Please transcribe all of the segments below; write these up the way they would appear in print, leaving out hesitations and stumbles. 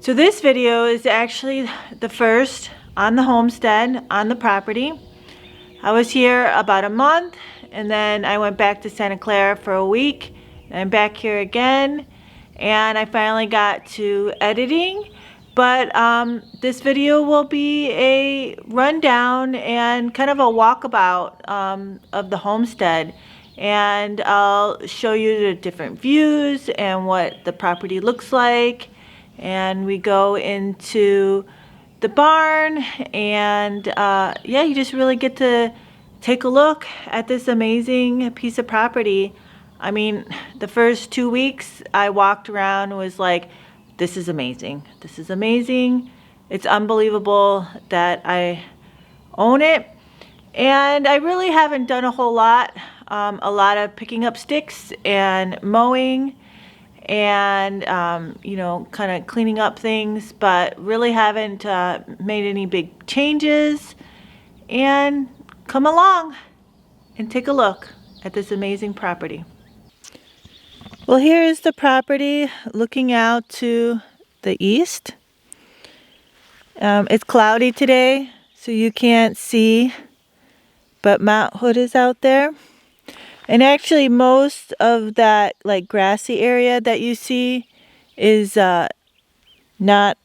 So this video is actually the first on the homestead, on the property. I was here about a month, and then I went back to Santa Clara for a week, and I'm back here again, and I finally got to editing. But this video will be a rundown and kind of a walkabout of the homestead, and I'll show you the different views and what the property looks like. And we go into the barn, and yeah, you just really get to take a look at this amazing piece of property. I mean, the first 2 weeks I walked around and was like, this is amazing. This is amazing. It's unbelievable that I own it. And I really haven't done a whole lot. A lot of picking up sticks and mowing and you know, kind of cleaning up things, but really haven't made any big changes. And come along and take a look at this amazing property. Well, here is the property looking out to the east. It's cloudy today, so you can't see, but Mount Hood is out there. And actually most of that like grassy area that you see is not,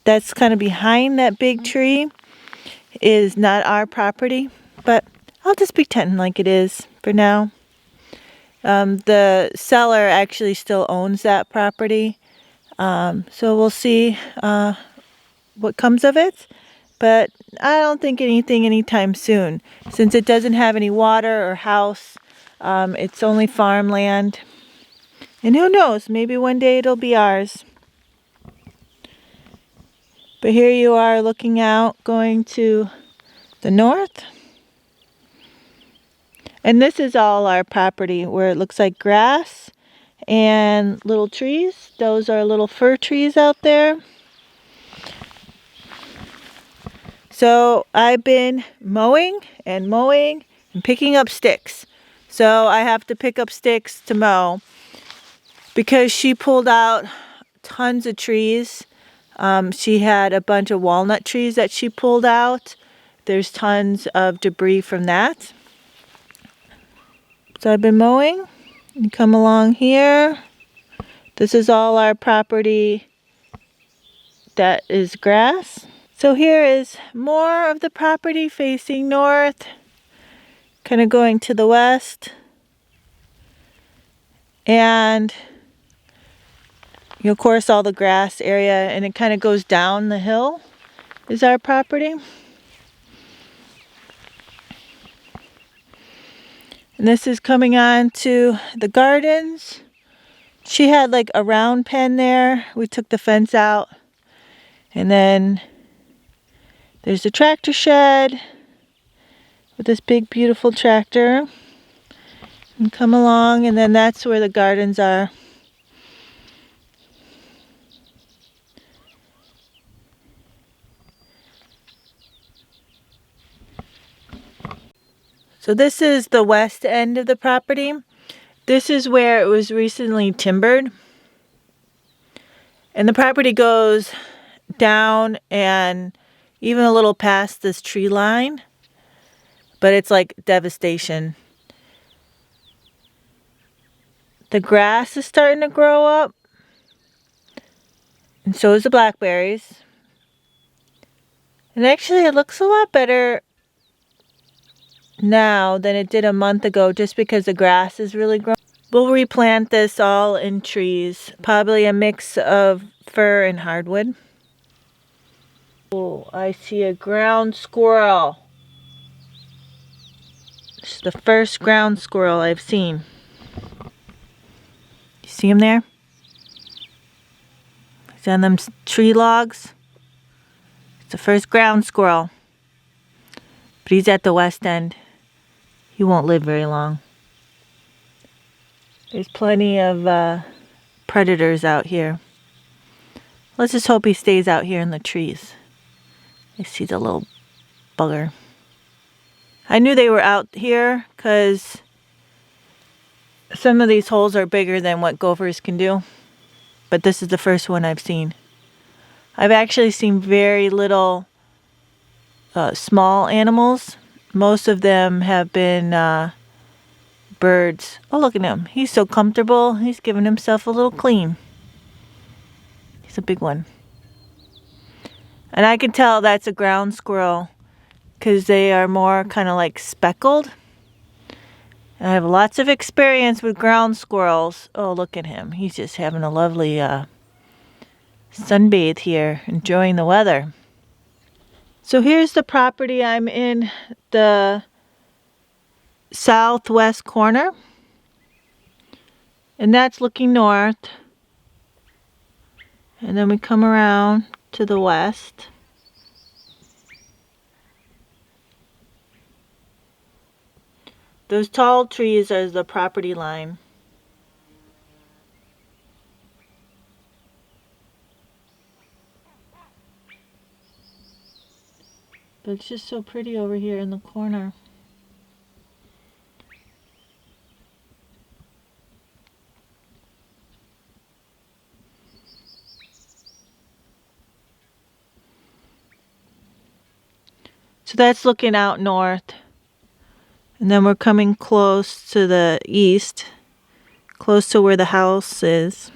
that's kind of behind that big tree, is not our property, but I'll just pretend like it is for now. The seller actually still owns that property, so we'll see what comes of it, but I don't think anything anytime soon, since it doesn't have any water or house. It's only farmland, and who knows, maybe one day it'll be ours. But here you are looking out, going to the north. And this is all our property, where it looks like grass and little trees. Those are little fir trees out there. So I've been mowing and picking up sticks. So I have to pick up sticks to mow because she pulled out tons of trees. She had a bunch of walnut trees that she pulled out. There's tons of debris from that. So I've been mowing. You come along here. This is all our property that is grass. So here is more of the property facing north, kind of going to the west. And of course all the grass area, and it kind of goes down the hill is our property. And this is coming on to the gardens. She had like a round pen there. We took the fence out. And then there's the tractor shed with this big beautiful tractor. And come along, and then that's where the gardens are. So this is the west end of the property. This is where it was recently timbered. And the property goes down and even a little past this tree line. But it's like devastation. The grass is starting to grow up. And so is the blackberries. And actually it looks a lot better now than it did a month ago, just because the grass is really growing. We'll replant this all in trees, probably a mix of fir and hardwood. Oh, I see a ground squirrel. This is the first ground squirrel I've seen. You see him there? He's on them tree logs. It's the first ground squirrel. But he's at the west end. He won't live very long. There's plenty of predators out here. Let's just hope he stays out here in the trees. I see the little bugger. I knew they were out here because some of these holes are bigger than what gophers can do. But this is the first one I've seen. I've actually seen very little small animals. Most of them have been birds. Oh, look at him. He's so comfortable. He's giving himself a little clean. He's a big one. And I can tell that's a ground squirrel because they are more kind of like speckled. And I have lots of experience with ground squirrels. Oh, look at him. He's just having a lovely sunbathe here, enjoying the weather. So here's the property. I'm in the southwest corner. And that's looking north. And then we come around to the west. Those tall trees are the property line. But it's just so pretty over here in the corner. So that's looking out north. And then we're coming close to the east, close to where the house is.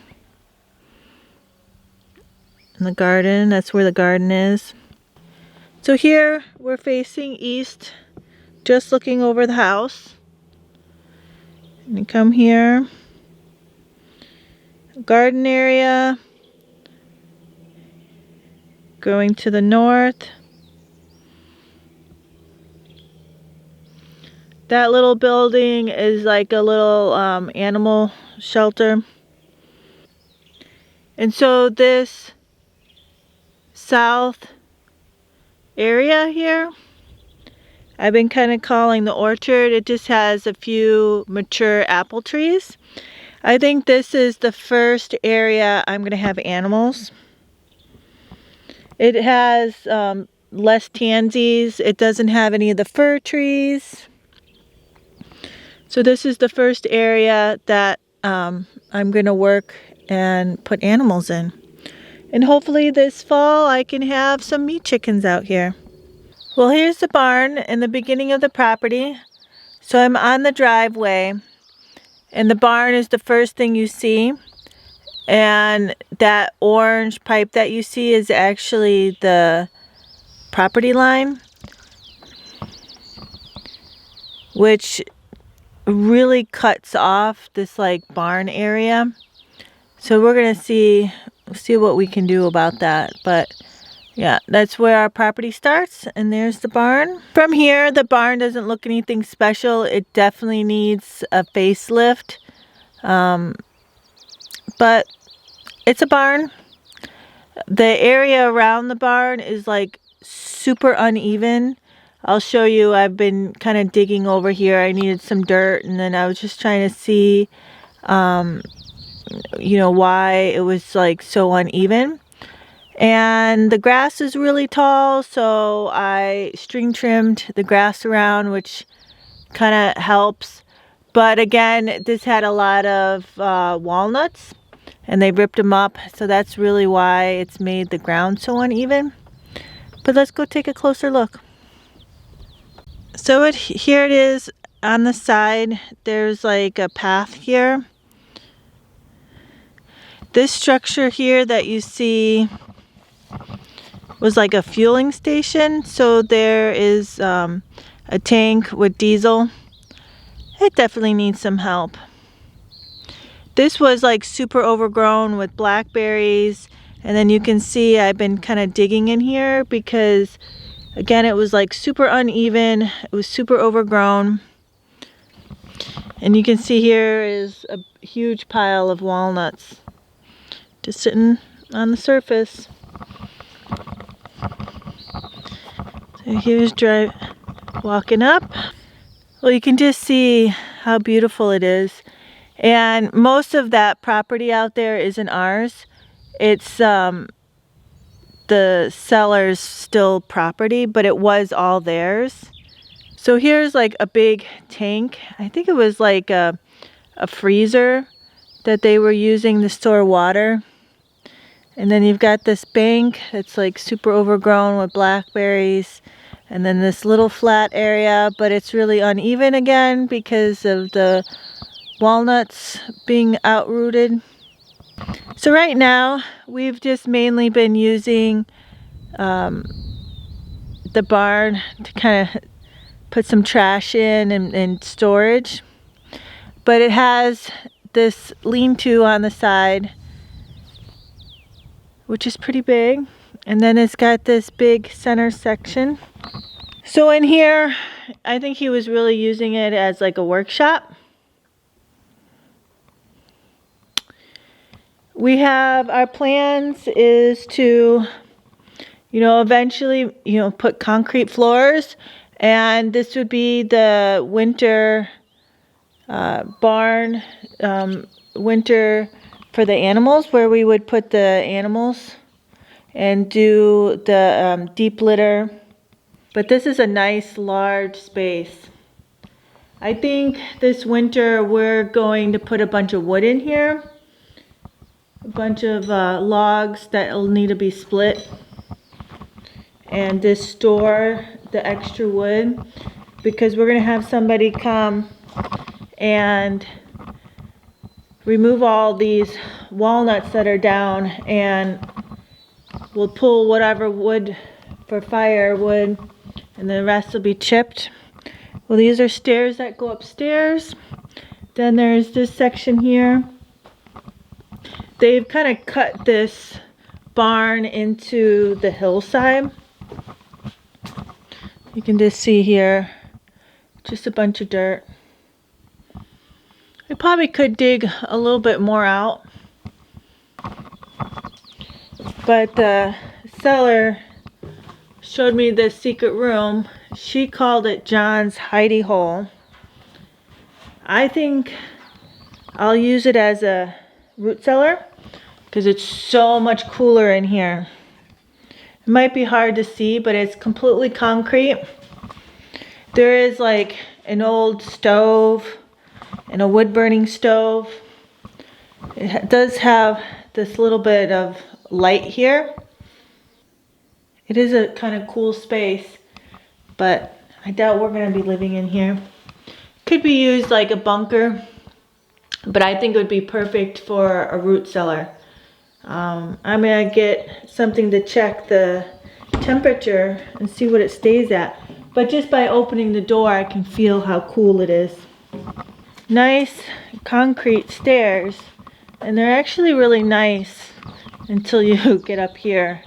And the garden, that's where the garden is. So here we're facing east, just looking over the house. And you come here, garden area, going to the north. That little building is like a little animal shelter. And so this south area here, I've been kind of calling the orchard. It just has a few mature apple trees. I think this is the first area I'm going to have animals. It has less tansies. It doesn't have any of the fir trees. So this is the first area that I'm going to work and put animals in. And hopefully this fall I can have some meat chickens out here. Well, here's the barn in the beginning of the property. So I'm on the driveway, and the barn is the first thing you see. And that orange pipe that you see is actually the property line, which really cuts off this like barn area. So we're gonna see what we can do about that. But yeah, that's where our property starts, and there's the barn. From here, the barn doesn't look anything special. It definitely needs a facelift, but it's a barn. The area around the barn is like super uneven. I'll show you. I've been kind of digging over here. I needed some dirt, and then I was just trying to see why it was like so uneven. And the grass is really tall, so I string trimmed the grass around, which kind of helps. But again, this had a lot of walnuts, and they ripped them up, so that's really why it's made the ground so uneven. But let's go take a closer look. So here it is on the side. There's like a path here. This structure here that you see was like a fueling station. So there is a tank with diesel. It definitely needs some help. This was like super overgrown with blackberries. And then you can see I've been kind of digging in here because again, it was like super uneven. It was super overgrown. And you can see here is a huge pile of walnuts just sitting on the surface. So here's walking up. Well, you can just see how beautiful it is. And most of that property out there isn't ours. It's the seller's still property, but it was all theirs. So here's like a big tank. I think it was like a freezer that they were using to store water. And then you've got this bank that's like super overgrown with blackberries. And then this little flat area, but it's really uneven again because of the walnuts being outrooted. So right now, we've just mainly been using the barn to kind of put some trash in and storage. But it has this lean-to on the side, which is pretty big. And then it's got this big center section. So in here, I think he was really using it as like a workshop. We have, our plans is to, eventually, put concrete floors. And this would be the winter barn, winter for the animals, where we would put the animals and do the deep litter. But this is a nice large space. I think this winter we're going to put a bunch of wood in here. A bunch of logs that will need to be split. And just store the extra wood, because we're going to have somebody come and remove all these walnuts that are down, and we'll pull whatever wood for firewood, and the rest will be chipped. Well, these are stairs that go upstairs. Then there's this section here. They've kind of cut this barn into the hillside. You can just see here, just a bunch of dirt. I probably could dig a little bit more out, but the seller showed me this secret room. She called it John's hidey hole. I think I'll use it as a root cellar because it's so much cooler in here. It might be hard to see, but it's completely concrete. There is like an old stove and a wood burning stove. It does have this little bit of light here. It is a kind of cool space, but I doubt we're going to be living in here. Could be used like a bunker, but I think it would be perfect for a root cellar. I'm going to get something to check the temperature and see what it stays at. But just by opening the door, I can feel how cool it is. Nice concrete stairs, and they're actually really nice until you get up here.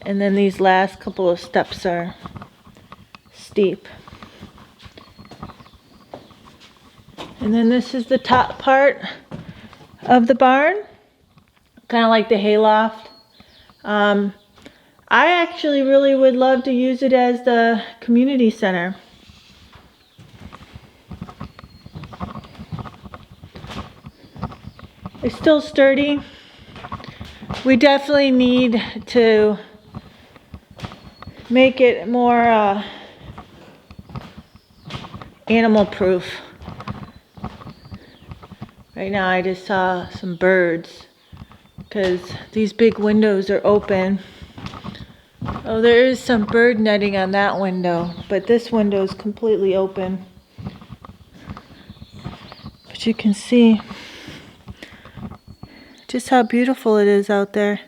And then these last couple of steps are steep. And then this is the top part of the barn, kind of like the hayloft. I actually really would love to use it as the community center. It's still sturdy. We definitely need to make it more animal proof. Right now I just saw some birds because these big windows are open. Oh, there is some bird netting on that window, but this window is completely open. But you can see just how beautiful it is out there.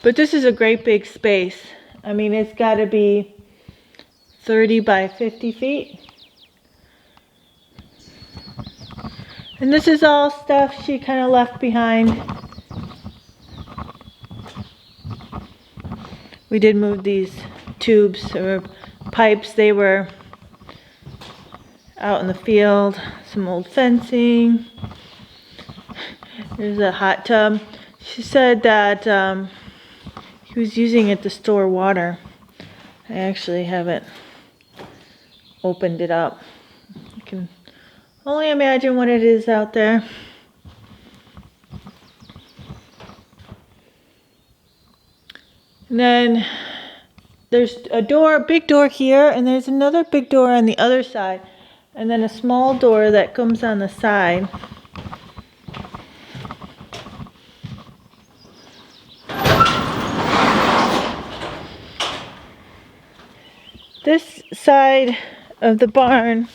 But this is a great big space. I mean, it's got to be 30 by 50 feet. And this is all stuff she kind of left behind. We did move these tubes or pipes. They were out in the field. Some old fencing. There's a hot tub. She said that he was using it to store water. I actually haven't opened it up. You can only imagine what it is out there. And then there's a door, a big door here, and there's another big door on the other side, and then a small door that comes on the side. outside of the barn.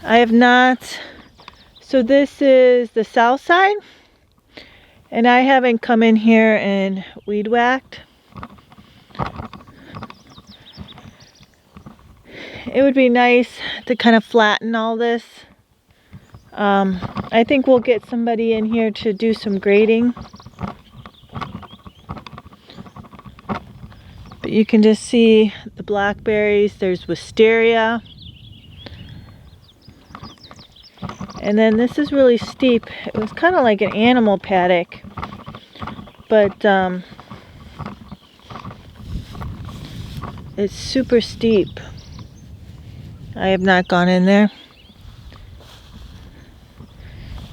I have not, so this is the south side, and I haven't come in here and weed whacked. It would be nice to kind of flatten all this. I think we'll get somebody in here to do some grading. But you can just see the blackberries. There's wisteria. And then this is really steep. It was kind of like an animal paddock. But it's super steep. I have not gone in there.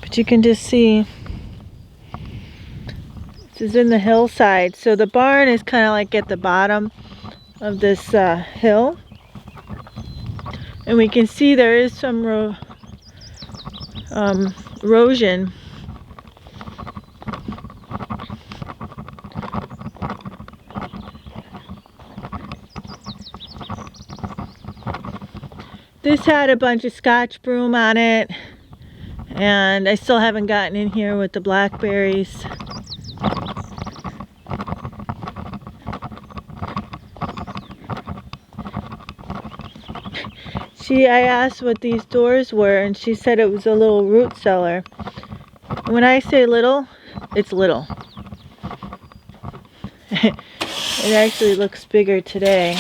But you can just see this is in the hillside. So the barn is kind of like at the bottom of this hill. And we can see there is some erosion. This had a bunch of Scotch broom on it, and I still haven't gotten in here with the blackberries. I asked what these doors were, and she said it was a little root cellar. When I say little, it's little. It actually looks bigger today.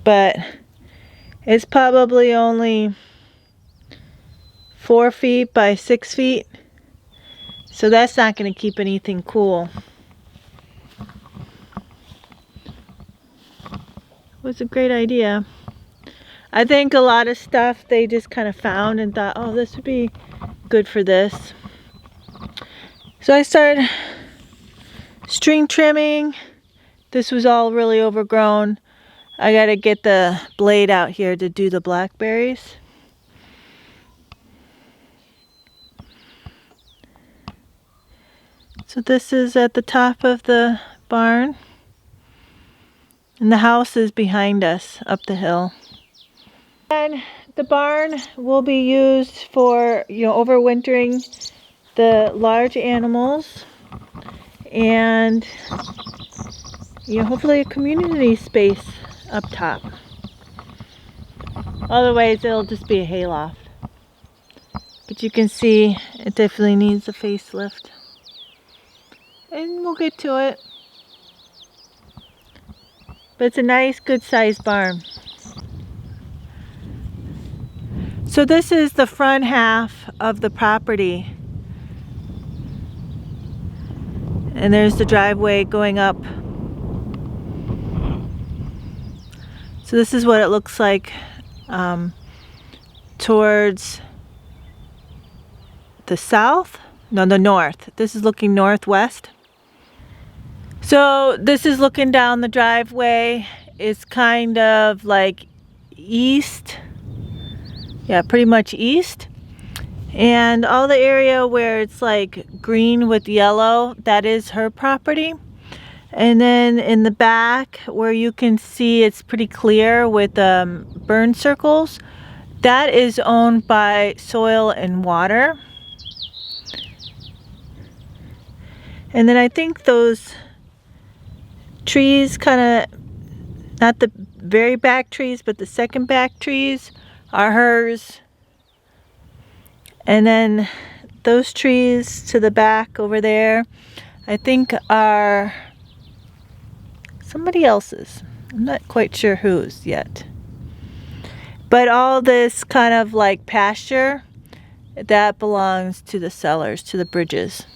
But it's probably only 4 feet by 6 feet. So that's not going to keep anything cool. It was a great idea. I think a lot of stuff they just kind of found and thought, oh, this would be good for this. So I started string trimming. This was all really overgrown. I gotta get the blade out here to do the blackberries. So this is at the top of the barn. And the house is behind us up the hill. And the barn will be used for, overwintering the large animals, and hopefully a community space up top. Otherwise it'll just be a hayloft. But you can see it definitely needs a facelift. And we'll get to it. But it's a nice, good sized barn. So this is the front half of the property. And there's the driveway going up. So this is what it looks like towards the south. No, the north. This is looking northwest. So this is looking down the driveway. It's kind of like east. Yeah, pretty much east. And all the area where it's like green with yellow, that is her property. And then in the back where you can see it's pretty clear with burn circles, that is owned by Soil and Water. And then I think those trees, kind of, not the very back trees, but the second back trees are hers. And then those trees to the back over there, I think are somebody else's. I'm not quite sure whose yet. But all this kind of like pasture, that belongs to the sellers, to the Bridges.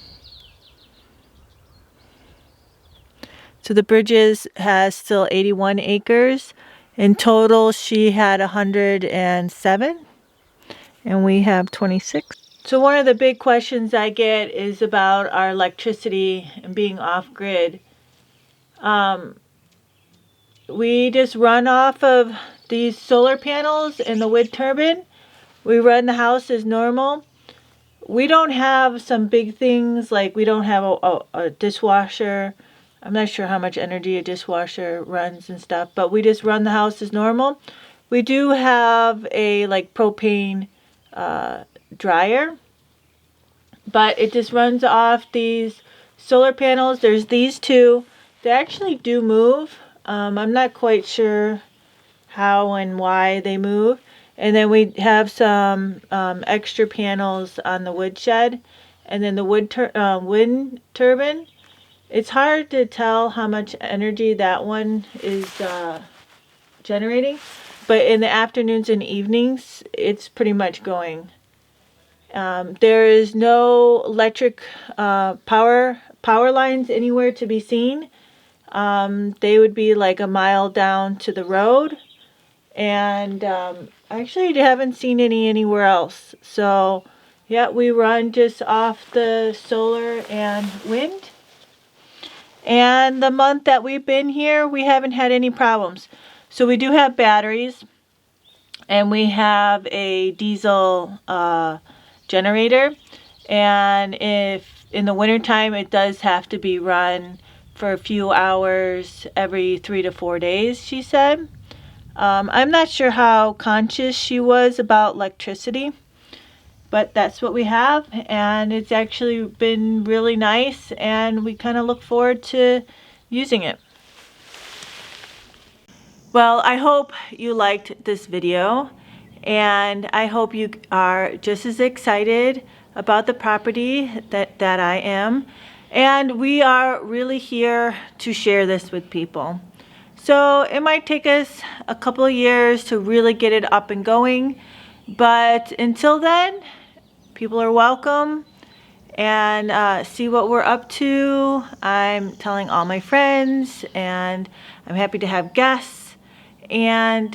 So the Bridges has still 81 acres. In total, she had 107, and we have 26. So one of the big questions I get is about our electricity and being off-grid. We just run off of these solar panels and the wind turbine. We run the house as normal. We don't have some big things, like we don't have a dishwasher. I'm not sure how much energy a dishwasher runs and stuff, but we just run the house as normal. We do have a like propane dryer, but it just runs off these solar panels. There's these two. They actually do move. I'm not quite sure how and why they move. And then we have some extra panels on the woodshed, and then the wind turbine. It's hard to tell how much energy that one is generating, but in the afternoons and evenings, it's pretty much going. There is no electric power lines anywhere to be seen. They would be like a mile down to the road, and actually I haven't seen any anywhere else. So yeah, we run just off the solar and wind. And the month that we've been here, we haven't had any problems. So we do have batteries, and we have a diesel generator. And if in the wintertime, it does have to be run for a few hours every 3 to 4 days, she said. I'm not sure how conscious she was about electricity, but that's what we have, and it's actually been really nice, and we kind of look forward to using it. Well, I hope you liked this video, and I hope you are just as excited about the property that I am. And we are really here to share this with people. So it might take us a couple of years to really get it up and going, but until then, people are welcome, and see what we're up to. I'm telling all my friends, and I'm happy to have guests, and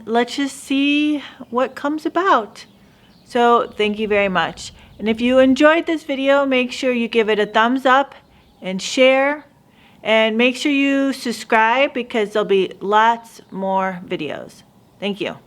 let's just see what comes about. So thank you very much. And if you enjoyed this video, make sure you give it a thumbs up and share, and make sure you subscribe because there'll be lots more videos. Thank you.